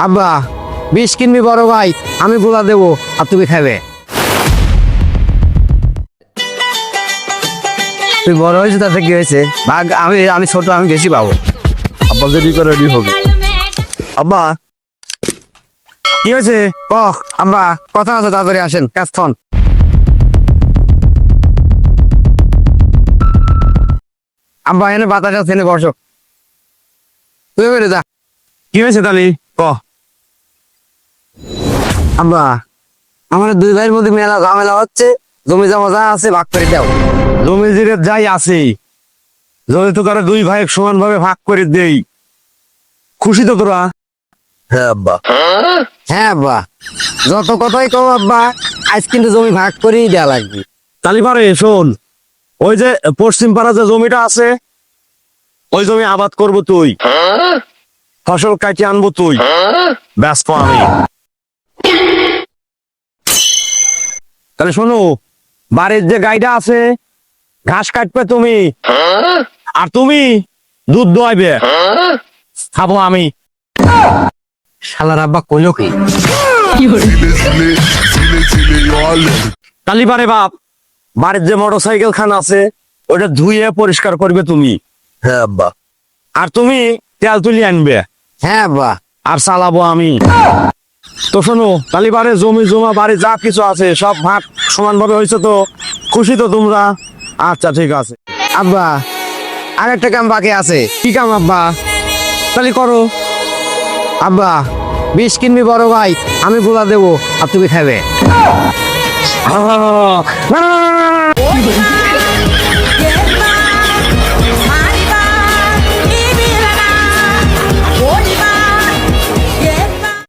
আব্বা 20 কিনবি বড় ভাই, আমি গুলা দেবো আর তুমি খাবে। তুই বড় হয়েছে তাতে কি হয়েছে? ভাগ আমি ছোট, আমি বেশি পাবো। আব্বা যদি করে রেডি হবে। আব্বা কি হয়েছে? আব্বা কথা আছে, তাড়াতাড়ি আসেন, কাজক্ষণ। আব্বা এনে বাতাস আছে, এনে বসো। তুই বেরে যা। কি হয়েছে তালি? আব্বা আমার দুই ভাইয়ের মধ্যে মেলা ঝামেলা হচ্ছে, জমি জমা যা আছে ভাগ করে দাও। জমি জিরে যাই আছে, যদি তো তারা দুই ভাই সমান ভাবে ভাগ করে দেই, খুশি তো তোরা? হ্যাঁ আব্বা। হ্যাঁ আব্বা, যত কথাই কও আব্বা, আজ কিন্তু জমি ভাগ করেই দেওয়া লাগবে। তালি পারে শোন, ওই যে পশ্চিম পাড়া যে জমিটা আছে, ওই জমি আবাদ করব তুই, ফসল কাটি আনবো তুই, ব্যস্ত আমি। তাহলে শোনো, বাড়ির যে গাইটা আছে ঘাস কাটবে তুমি, আর তুমি দুধ দোয়াইবে, খাবো আমি। শালার আব্বা কইলো কি? কালীবারে বাপ, বাড়ির যে মোটর সাইকেল খান আছে ওটা ধুয়ে পরিষ্কার করবে তুমি। হ্যাঁ আব্বা। আর তুমি তেল তুলি আনবে, হ্যাঁ আব্বা। আর চালাবো আমি। তো শোনো, কালীবারে জমি জমা বাড়ি যা কিছু আছে সব ভাগ সমান ভাবে হয়েছে তো? খুশি তো তোমরা? আচ্ছা ঠিক আছে। আব্বা আর একটা কাম বাকি আছে। কি কাম আব্বা? তাহলে করো। আব্বা 20 কিনবি বড় ভাই, আমি গুলা দেবো আর তুমি খাবে। না, না, না, না, না, না।